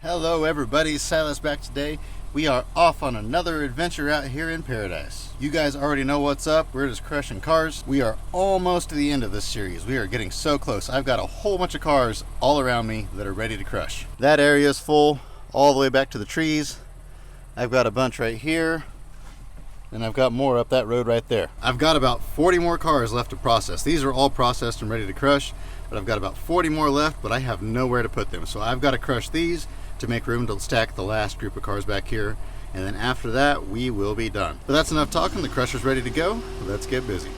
Hello everybody, Silas back today. We are off on another adventure out here in paradise. You guys already know what's up. We're just crushing cars. We are almost to the end of this series. We are getting so close. I've got a whole bunch of cars all around me that are ready to crush. That area is full all the way back to the trees. I've got a bunch right here, and I've got more up that road right there. I've got about 40 more cars left to process. These are all processed and ready to crush, but I've got about 40 more left, but I have nowhere to put them. So I've got to crush these to make room to stack the last group of cars back here, and then after that we will be done. But that's enough talking. The crusher's ready to go. Let's get busy.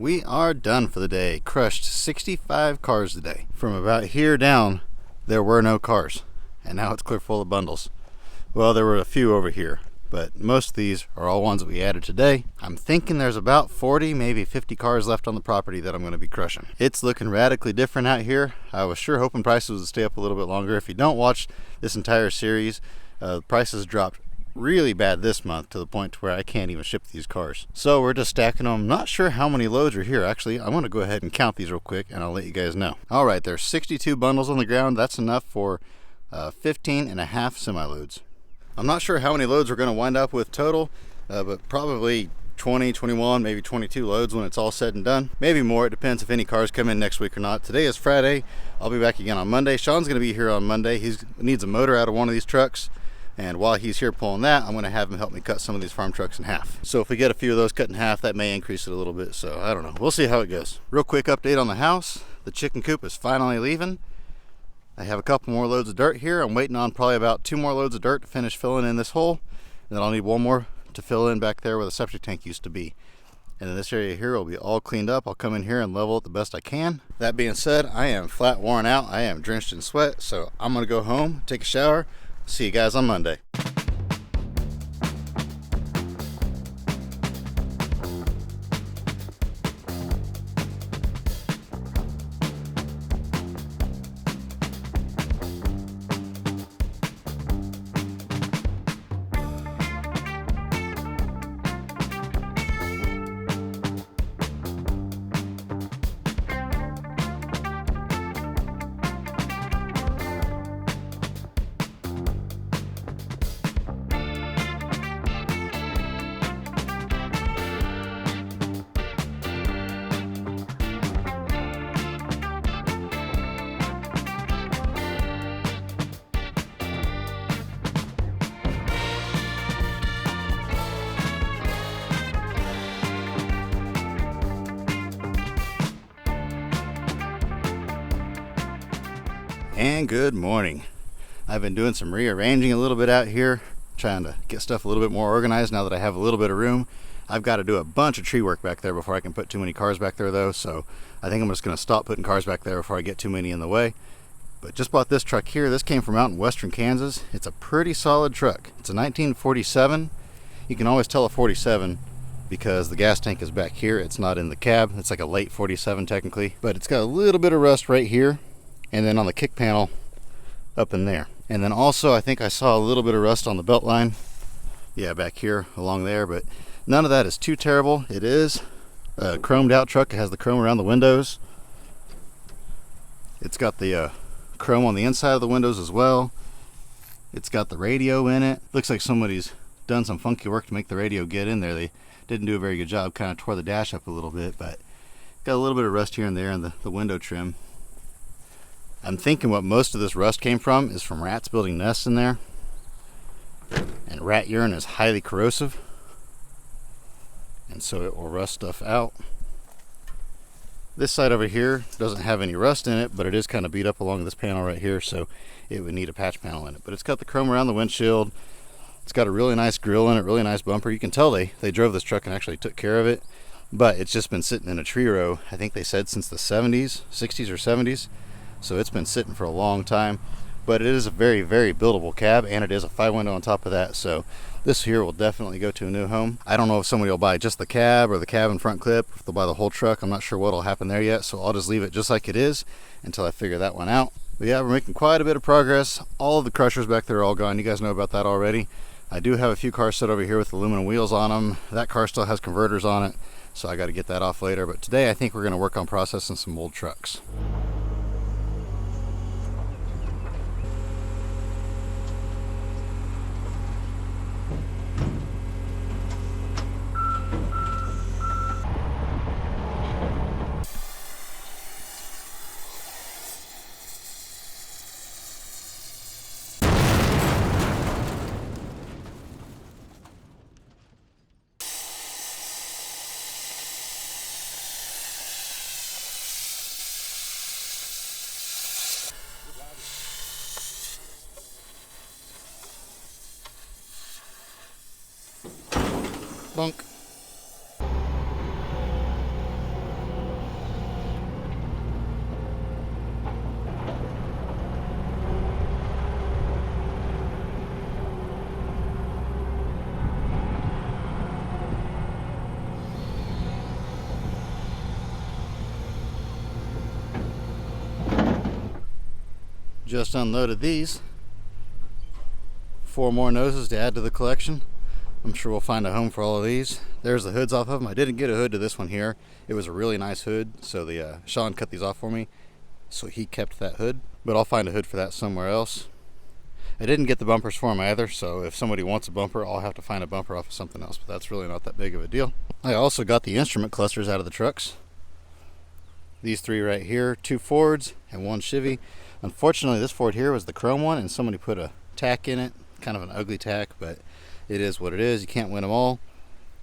We are done for the day. Crushed 65 cars today. From about here down, there were no cars, and now it's clear full of bundles. Well, there were a few over here, but most of these are all ones that we added today. I'm thinking there's about 40, maybe 50 cars left on the property that I'm going to be crushing. It's looking radically different out here. I was sure hoping prices would stay up a little bit longer. If you don't watch this entire series, prices dropped really bad this month to the point where I can't even ship these cars. So we're just stacking them. Not sure how many loads are here. Actually, I want to go ahead and count these real quick and I'll let you guys know. All right, there's 62 bundles on the ground. That's enough for 15 and a half semi-loads. I'm not sure how many loads we're going to wind up with total, but probably 20, 21, maybe 22 loads when it's all said and done. Maybe more. It depends if any cars come in next week or not. Today is Friday. I'll be back again on Monday. Sean's going to be here on Monday. He needs a motor out of one of these trucks. And while he's here pulling that, I'm going to have him help me cut some of these farm trucks in half. So if we get a few of those cut in half, that may increase it a little bit. So I don't know. We'll see how it goes. Real quick update on the house. The chicken coop is finally leaving. I have a couple more loads of dirt here. I'm waiting on probably about 2 more loads of dirt to finish filling in this hole. And then I'll need 1 more to fill in back there where the septic tank used to be. And then this area here will be all cleaned up. I'll come in here and level it the best I can. That being said, I am flat worn out. I am drenched in sweat. So I'm going to go home, take a shower. See you guys on Monday. And good morning. I've been doing some rearranging a little bit out here, trying to get stuff a little bit more organized now that I have a little bit of room. I've got to do a bunch of tree work back there before I can put too many cars back there though, so I think I'm just going to stop putting cars back there before I get too many in the way. But just bought this truck here. This came from out in western Kansas. It's a pretty solid truck. It's a 1947. You can always tell a 47 because the gas tank is back here. It's not in the cab. It's like a late 47 technically, but it's got a little bit of rust right here, and then on the kick panel up in there. And then also I think I saw a little bit of rust on the belt line. Yeah, back here along there, but none of that is too terrible. It is a chromed out truck. It has the chrome around the windows. It's got the chrome on the inside of the windows as well. It's got the radio in it. Looks like somebody's done some funky work to make the radio get in there. They didn't do a very good job, kind of tore the dash up a little bit, but got a little bit of rust here and there in the window trim. I'm thinking what most of this rust came from is from rats building nests in there, and rat urine is highly corrosive, and so it will rust stuff out. This side over here doesn't have any rust in it, but it is kind of beat up along this panel right here, so it would need a patch panel in it. But it's got the chrome around the windshield. It's got a really nice grill in it, really nice bumper. You can tell they drove this truck and actually took care of it, but it's just been sitting in a tree row, I think they said since the 70s, 60s or 70s. So it's been sitting for a long time, but it is a very, very buildable cab, and it is a 5-window on top of that. So this here will definitely go to a new home. I don't know if somebody will buy just the cab or the cab and front clip, if they'll buy the whole truck. I'm not sure what will happen there yet, so I'll just leave it just like it is until I figure that one out. But yeah, we're making quite a bit of progress. All of the crushers back there are all gone. You guys know about that already. I do have a few cars set over here with aluminum wheels on them. That car still has converters on it, so I got to get that off later. But today I think we're going to work on processing some old trucks. Bunk. Just unloaded these. 4 more noses to add to the collection. I'm sure we'll find a home for all of these. There's the hoods off of them. I didn't get a hood to this one here. It was a really nice hood, so Sean cut these off for me, so he kept that hood. But I'll find a hood for that somewhere else. I didn't get the bumpers for them either, so if somebody wants a bumper, I'll have to find a bumper off of something else, but that's really not that big of a deal. I also got the instrument clusters out of the trucks. These 3 right here, 2 Fords and 1 Chevy. Unfortunately, this Ford here was the chrome one, and somebody put a tack in it, kind of an ugly tack, but it is what it is. You can't win them all.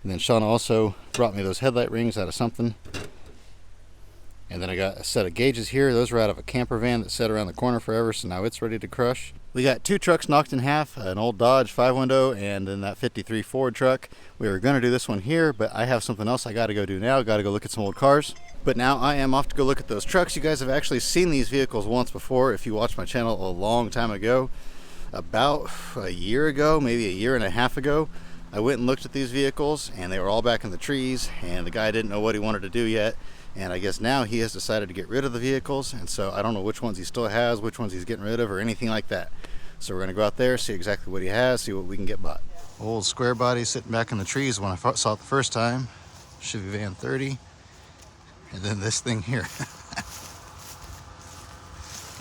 And then Sean also brought me those headlight rings out of something. And then I got a set of gauges here. Those were out of a camper van that sat around the corner forever, so now it's ready to crush. We got 2 trucks knocked in half, an old Dodge 5-window and then that 53 Ford truck. We were going to do this one here, but I have something else I got to go do now. Got to go look at some old cars. But now I am off to go look at those trucks. You guys have actually seen these vehicles once before if you watched my channel a long time ago. About a year ago, maybe a year and a half ago, I went and looked at these vehicles, and they were all back in the trees, and the guy didn't know what he wanted to do yet, and I guess now he has decided to get rid of the vehicles, and so I don't know which ones he still has, which ones he's getting rid of, or anything like that. So we're going to go out there, see exactly what he has, see what we can get bought. Old square body sitting back in the trees when I saw it the first time. Chevy Van 30, and then this thing here.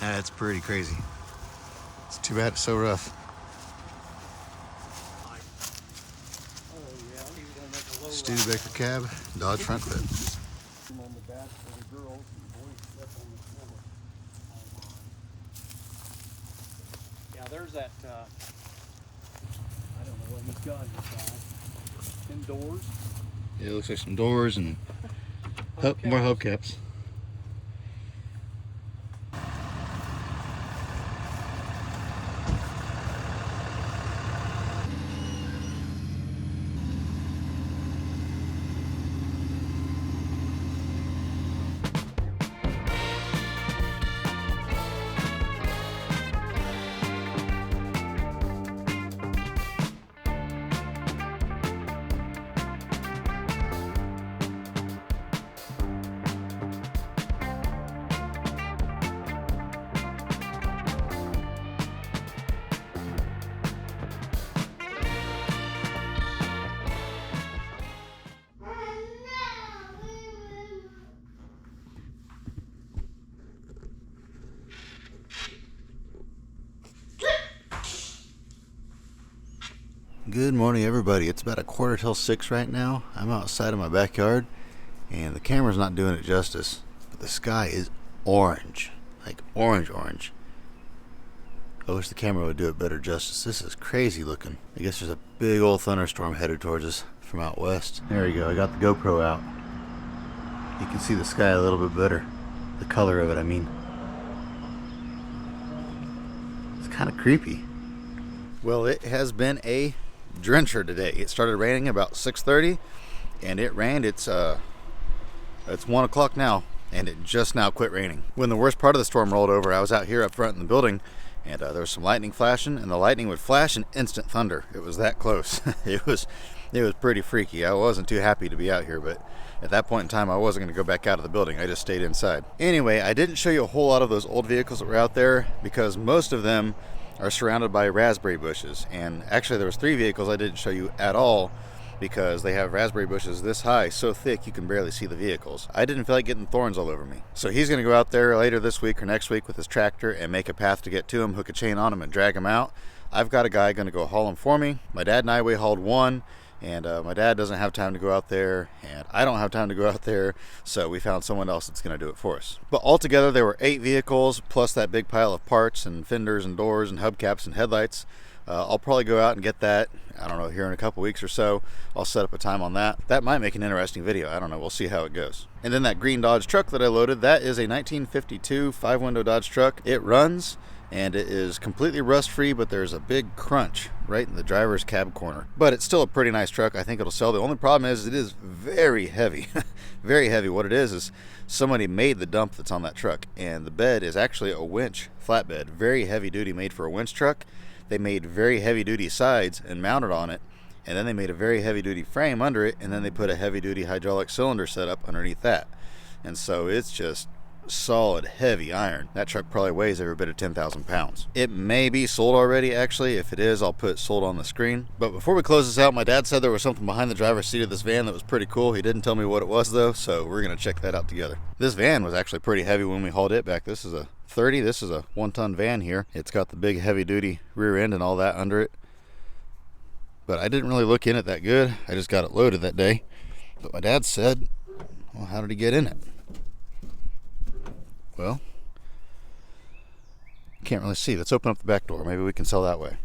That's pretty crazy. It's too bad it's so rough. Studebaker cab, Dodge front clip. Yeah, there's that, I don't know what he's got inside. Some doors. Yeah, it looks like some doors and more hubcaps. Good morning, everybody. It's about 5:45 right now. I'm outside of my backyard, and the camera's not doing it justice, but the sky is orange, like orange. I wish the camera would do it better justice. This is crazy looking. I guess there's a big old thunderstorm headed towards us from out west. There we go. I got the GoPro out. You can see the sky a little bit better. The color of it, I mean. It's kind of creepy. Well, it has been a drencher today. It started raining about 6:30, and it rained. It's 1 o'clock now, and it just now quit raining. When the worst part of the storm rolled over, I was out here up front in the building, and there was some lightning flashing, and the lightning would flash and instant thunder. It was that close. It was pretty freaky. I wasn't too happy to be out here, but at that point in time, I wasn't going to go back out of the building. I just stayed inside. Anyway, I didn't show you a whole lot of those old vehicles that were out there because most of them are surrounded by raspberry bushes, and actually there was 3 vehicles I didn't show you at all because they have raspberry bushes this high, so thick you can barely see the vehicles. I didn't feel like getting thorns all over me. So he's going to go out there later this week or next week with his tractor and make a path to get to him, hook a chain on him and drag him out. I've got a guy going to go haul him for me. My dad and I, we hauled one, and my dad doesn't have time to go out there, and I don't have time to go out there, so we found someone else that's going to do it for us. But altogether, there were 8 vehicles, plus that big pile of parts and fenders and doors and hubcaps and headlights. I'll probably go out and get that, I don't know, here in a couple weeks or so. I'll set up a time on that. That might make an interesting video. I don't know. We'll see how it goes. And then that green Dodge truck that I loaded, that is a 1952 5-window Dodge truck. It runs, and it is completely rust-free, but there's a big crunch right in the driver's cab corner. But it's still a pretty nice truck. I think it'll sell. The only problem is it is very heavy. Very heavy. What it is somebody made the dump that's on that truck, and the bed is actually a winch flatbed. Very heavy duty, made for a winch truck. They made very heavy duty sides and mounted on it, and then they made a very heavy duty frame under it, and then they put a heavy duty hydraulic cylinder setup underneath that. And so it's just solid heavy iron. That truck probably weighs every bit of 10,000 pounds. It may be sold already, actually. If it is, I'll put sold on the screen. But before we close this out, my dad said there was something behind the driver's seat of this van that was pretty cool. He didn't tell me what it was though, so we're gonna check that out together. This van was actually pretty heavy when we hauled it back. This is a 30. This is a 1-ton van here. It's got the big heavy duty rear end and all that under it. But I didn't really look in it that good. I just got it loaded that day. But my dad said, well, how did he get in it? Well, can't really see. Let's open up the back door. Maybe we can sell that way.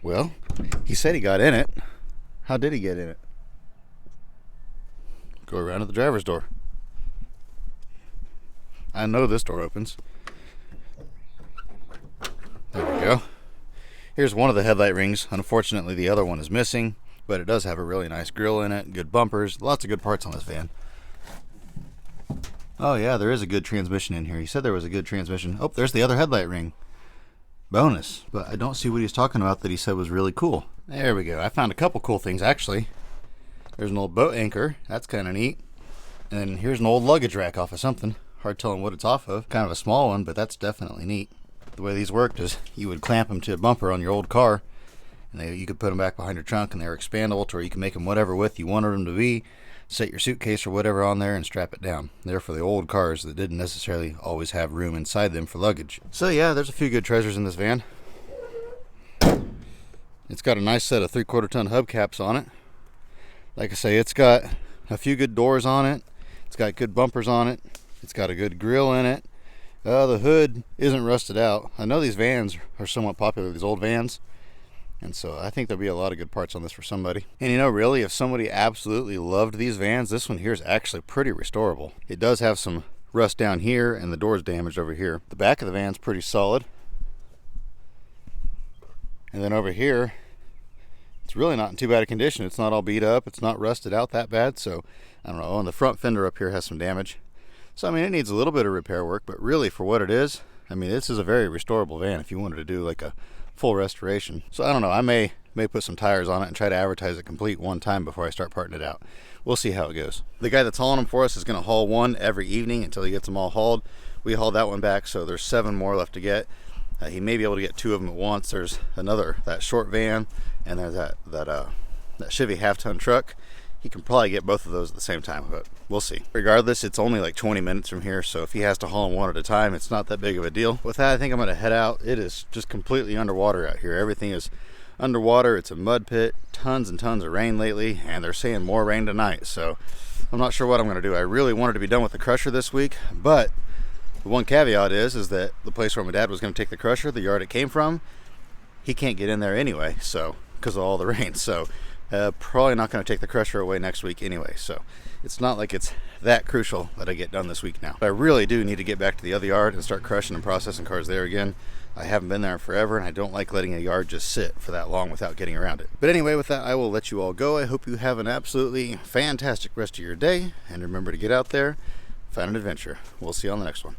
Well, he said he got in it. How did he get in it? Go around to the driver's door. I know this door opens. There we go. Here's one of the headlight rings. Unfortunately, the other one is missing, but it does have a really nice grille in it, good bumpers, lots of good parts on this van. Oh yeah, there is a good transmission in here. He said there was a good transmission. Oh, there's the other headlight ring. Bonus. But I don't see what he's talking about that he said was really cool. There we go. I found a couple cool things, actually. There's an old boat anchor. That's kind of neat. And then here's an old luggage rack off of something. Hard telling what it's off of. Kind of a small one, but that's definitely neat. The way these worked is you would clamp them to a bumper on your old car, and you could put them back behind your trunk, and they were expandable to where you can make them whatever width you wanted them to be, set your suitcase or whatever on there, and strap it down. They're for the old cars that didn't necessarily always have room inside them for luggage. So yeah, there's a few good treasures in this van. It's got a nice set of 3/4 ton hubcaps on it. Like I say, it's got a few good doors on it. It's got good bumpers on it. It's got a good grill in it. The hood isn't rusted out. I know these vans are somewhat popular, these old vans. And so I think there'll be a lot of good parts on this for somebody. And you know, really, if somebody absolutely loved these vans, this one here is actually pretty restorable. It does have some rust down here, and the door's damaged over here. The back of the van's pretty solid. And then over here, it's really not in too bad a condition. It's not all beat up. It's not rusted out that bad. So, I don't know. Oh, and the front fender up here has some damage. So, I mean, it needs a little bit of repair work, but really for what it is, I mean, this is a very restorable van if you wanted to do like a full restoration. So, I don't know. I may put some tires on it and try to advertise it complete one time before I start parting it out. We'll see how it goes. The guy that's hauling them for us is going to haul one every evening until he gets them all hauled. We hauled that one back, so there's 7 more left to get. He may be able to get 2 of them at once. There's another, that short van, and there's that Chevy half-ton truck. he can probably get both of those at the same time, but we'll see. Regardless, it's only like 20 minutes from here, so if he has to haul them one at a time, it's not that big of a deal. With that, I think I'm gonna head out. It is just completely underwater out here. Everything is underwater. It's a mud pit, tons and tons of rain lately, and they're saying more rain tonight, so I'm not sure what I'm gonna do. I really wanted to be done with the crusher this week, but the one caveat is that the place where my dad was gonna take the crusher, the yard it came from, he can't get in there anyway, so because of all the rain. So probably not going to take the crusher away next week anyway. So it's not like it's that crucial that I get done this week now. But I really do need to get back to the other yard and start crushing and processing cars there again. I haven't been there in forever, and I don't like letting a yard just sit for that long without getting around it. But anyway, with that, I will let you all go. I hope you have an absolutely fantastic rest of your day, and remember to get out there, find an adventure. We'll see you on the next one.